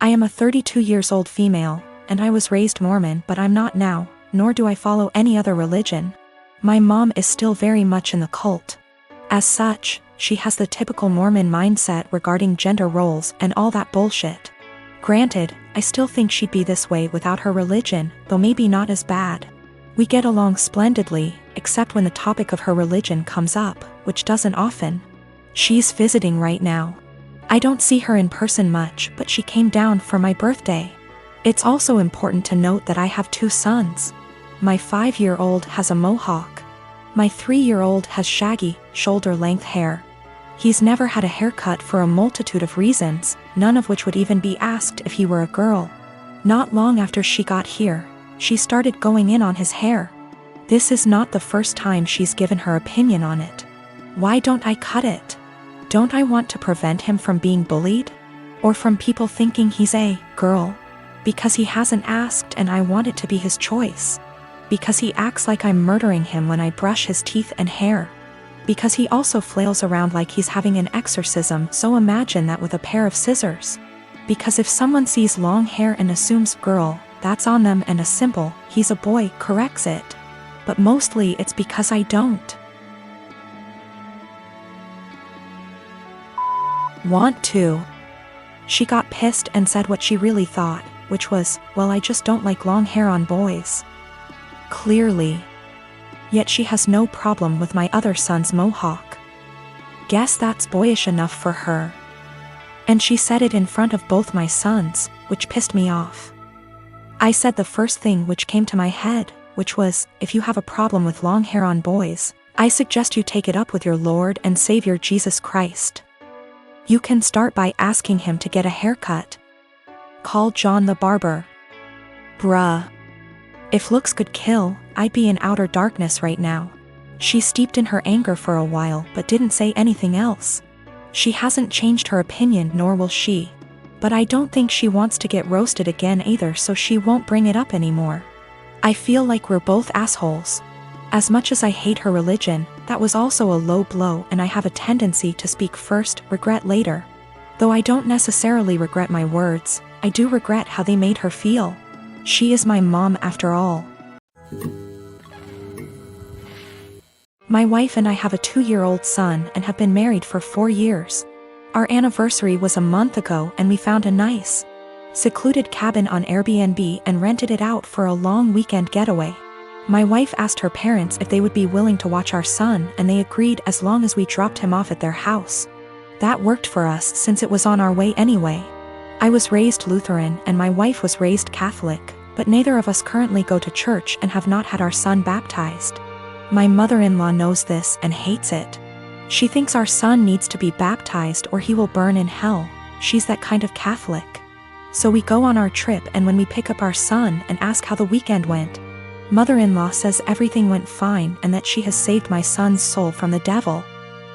I am a 32 years old female, and I was raised Mormon, but I'm not now, nor do I follow any other religion. My mom is still very much in the cult. As such, she has the typical Mormon mindset regarding gender roles and all that bullshit. Granted, I still think she'd be this way without her religion, though maybe not as bad. We get along splendidly, except when the topic of her religion comes up, which doesn't often. She's visiting right now. I don't see her in person much, but she came down for my birthday. It's also important to note that I have 2 sons. My 5-year-old has a mohawk. My 3-year-old has shaggy, shoulder-length hair. He's never had a haircut for a multitude of reasons, none of which would even be asked if he were a girl. Not long after she got here, she started going in on his hair. This is not the first time she's given her opinion on it. Why don't I cut it? Don't I want to prevent him from being bullied? Or from people thinking he's a girl? Because he hasn't asked and I want it to be his choice. Because he acts like I'm murdering him when I brush his teeth and hair. Because he also flails around like he's having an exorcism, so imagine that with a pair of scissors. Because if someone sees long hair and assumes girl, that's on them, and a simple, he's a boy, corrects it. But mostly it's because I don't want to. She got pissed and said what she really thought, which was, well, I just don't like long hair on boys. Clearly. Yet she has no problem with my other son's mohawk. Guess that's boyish enough for her. And she said it in front of both my sons, which pissed me off. I said the first thing which came to my head, which was, if you have a problem with long hair on boys, I suggest you take it up with your Lord and Savior Jesus Christ. You can start by asking him to get a haircut. Call John the barber. Bruh. If looks could kill, I'd be in outer darkness right now. She steeped in her anger for a while but didn't say anything else. She hasn't changed her opinion, nor will she. But I don't think she wants to get roasted again either, so she won't bring it up anymore. I feel like we're both assholes. As much as I hate her religion, that was also a low blow, and I have a tendency to speak first, regret later. Though I don't necessarily regret my words, I do regret how they made her feel. She is my mom after all. My wife and I have a 2-year-old son and have been married for 4 years. Our anniversary was a month ago and we found a nice, secluded cabin on Airbnb and rented it out for a long weekend getaway. My wife asked her parents if they would be willing to watch our son, and they agreed as long as we dropped him off at their house. That worked for us since it was on our way anyway. I was raised Lutheran and my wife was raised Catholic, but neither of us currently go to church and have not had our son baptized. My mother-in-law knows this and hates it. She thinks our son needs to be baptized or he will burn in hell. She's that kind of Catholic. So we go on our trip, and when we pick up our son and ask how the weekend went, mother-in-law says everything went fine and that she has saved my son's soul from the devil.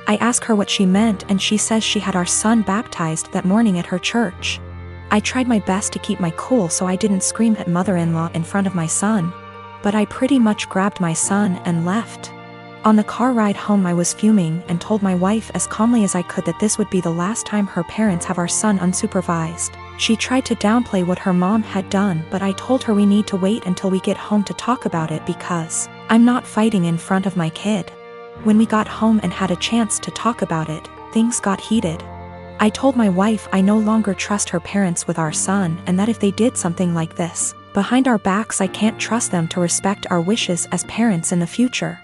I ask her what she meant and she says she had our son baptized that morning at her church. I tried my best to keep my cool so I didn't scream at mother-in-law in front of my son, but I pretty much grabbed my son and left. On the car ride home I was fuming and told my wife as calmly as I could that this would be the last time her parents have our son unsupervised. She tried to downplay what her mom had done, but I told her we need to wait until we get home to talk about it because I'm not fighting in front of my kid. When we got home and had a chance to talk about it, things got heated. I told my wife I no longer trust her parents with our son, and that if they did something like this behind our backs, I can't trust them to respect our wishes as parents in the future.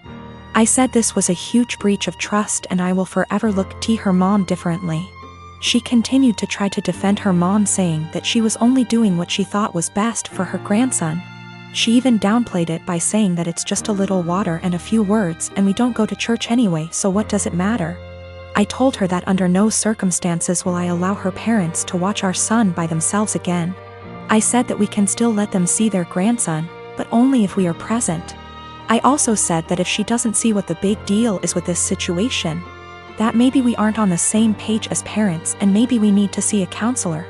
I said this was a huge breach of trust and I will forever look at her mom differently. She continued to try to defend her mom, saying that she was only doing what she thought was best for her grandson. She even downplayed it by saying that it's just a little water and a few words and we don't go to church anyway, so what does it matter? I told her that under no circumstances will I allow her parents to watch our son by themselves again. I said that we can still let them see their grandson, but only if we are present. I also said that if she doesn't see what the big deal is with this situation, that maybe we aren't on the same page as parents and maybe we need to see a counselor.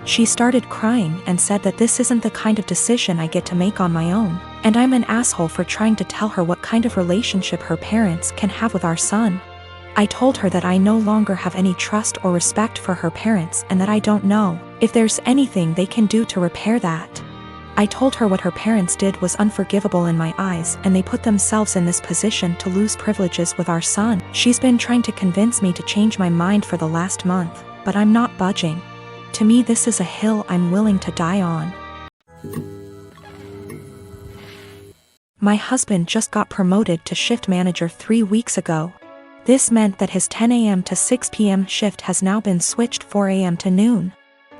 She started crying and said that this isn't the kind of decision I get to make on my own, and I'm an asshole for trying to tell her what kind of relationship her parents can have with our son. I told her that I no longer have any trust or respect for her parents and that I don't know if there's anything they can do to repair that. I told her what her parents did was unforgivable in my eyes and they put themselves in this position to lose privileges with our son. She's been trying to convince me to change my mind for the last month, but I'm not budging. To me, this is a hill I'm willing to die on. My husband just got promoted to shift manager 3 weeks ago. This meant that his 10 a.m. to 6 p.m. shift has now been switched 4 a.m. to noon.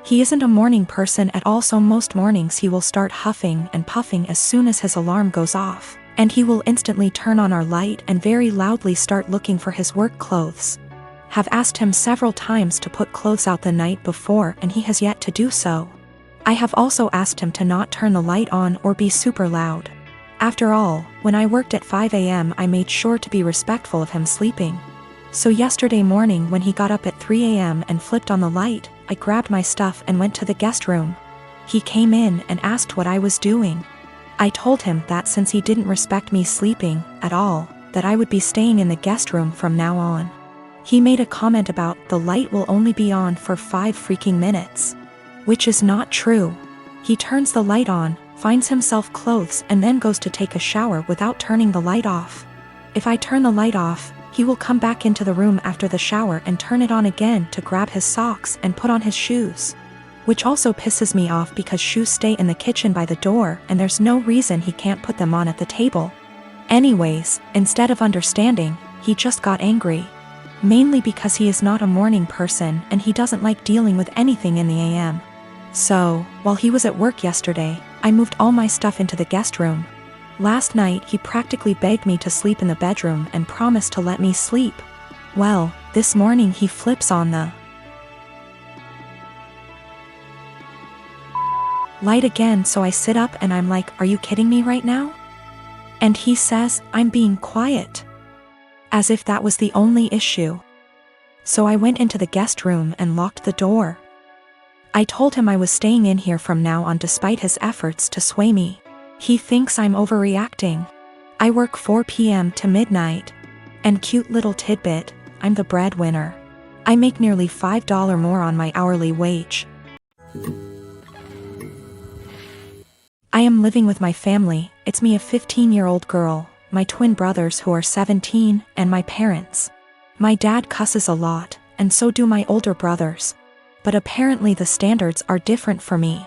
He isn't a morning person at all, so most mornings he will start huffing and puffing as soon as his alarm goes off, and he will instantly turn on our light and very loudly start looking for his work clothes. Have asked him several times to put clothes out the night before and he has yet to do so. I have also asked him to not turn the light on or be super loud. After all, when I worked at 5 a.m. I made sure to be respectful of him sleeping. So yesterday morning when he got up at 3 a.m. and flipped on the light, I grabbed my stuff and went to the guest room. He came in and asked what I was doing. I told him that since he didn't respect me sleeping at all, that I would be staying in the guest room from now on. He made a comment about the light will only be on for 5 freaking minutes. Which is not true. He turns the light on, finds himself clothes and then goes to take a shower without turning the light off. If I turn the light off, he will come back into the room after the shower and turn it on again to grab his socks and put on his shoes. Which also pisses me off because shoes stay in the kitchen by the door and there's no reason he can't put them on at the table. Anyways, instead of understanding, he just got angry. Mainly because he is not a morning person and he doesn't like dealing with anything in the AM. So, while he was at work yesterday, I moved all my stuff into the guest room. Last night he practically begged me to sleep in the bedroom and promised to let me sleep. Well, this morning he flips on the light again, so I sit up and I'm like, are you kidding me right now? And he says, I'm being quiet. As if that was the only issue. So I went into the guest room and locked the door. I told him I was staying in here from now on despite his efforts to sway me. He thinks I'm overreacting. I work 4 p.m. to midnight. And cute little tidbit, I'm the breadwinner. I make nearly $5 more on my hourly wage. I am living with my family. It's me, a 15-year-old girl, my twin brothers who are 17, and my parents. My dad cusses a lot, and so do my older brothers. But apparently the standards are different for me.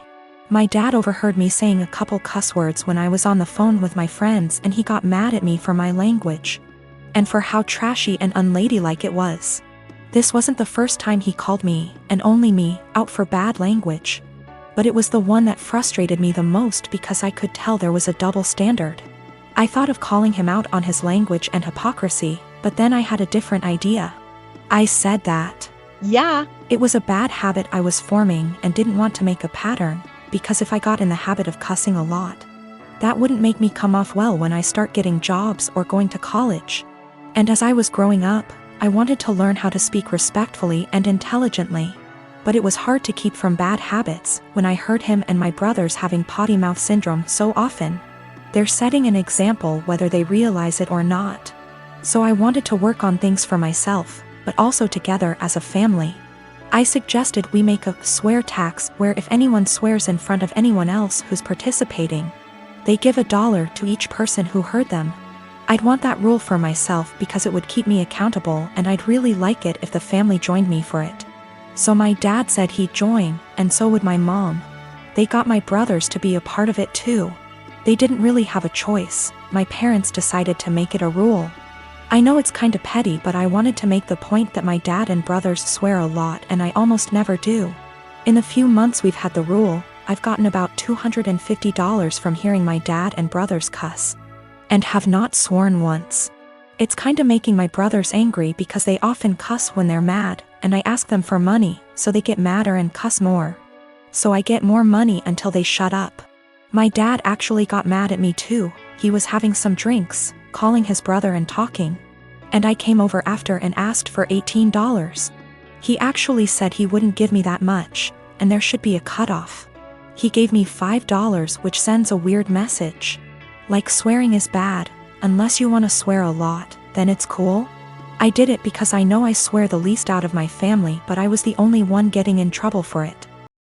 My dad overheard me saying a couple cuss words when I was on the phone with my friends and he got mad at me for my language. And for how trashy and unladylike it was. This wasn't the first time he called me, and only me, out for bad language. But it was the one that frustrated me the most because I could tell there was a double standard. I thought of calling him out on his language and hypocrisy, but then I had a different idea. I said that, yeah, it was a bad habit I was forming and didn't want to make a pattern, because if I got in the habit of cussing a lot, that wouldn't make me come off well when I start getting jobs or going to college. And as I was growing up, I wanted to learn how to speak respectfully and intelligently. But it was hard to keep from bad habits when I heard him and my brothers having potty mouth syndrome so often. They're setting an example whether they realize it or not. So I wanted to work on things for myself, but also together as a family. I suggested we make a swear tax where if anyone swears in front of anyone else who's participating, they give $1 to each person who heard them. I'd want that rule for myself because it would keep me accountable, and I'd really like it if the family joined me for it. So my dad said he'd join, and so would my mom. They got my brothers to be a part of it too. They didn't really have a choice. My parents decided to make it a rule. I know it's kinda petty, but I wanted to make the point that my dad and brothers swear a lot and I almost never do. In the few months we've had the rule, I've gotten about $250 from hearing my dad and brothers cuss. And have not sworn once. It's kinda making my brothers angry because they often cuss when they're mad, and I ask them for money, so they get madder and cuss more. So I get more money until they shut up. My dad actually got mad at me too. He was having some drinks, calling his brother and talking. And I came over after and asked for $18. He actually said he wouldn't give me that much, and there should be a cutoff. He gave me $5, which sends a weird message. Like swearing is bad, unless you want to swear a lot, then it's cool. I did it because I know I swear the least out of my family, but I was the only one getting in trouble for it.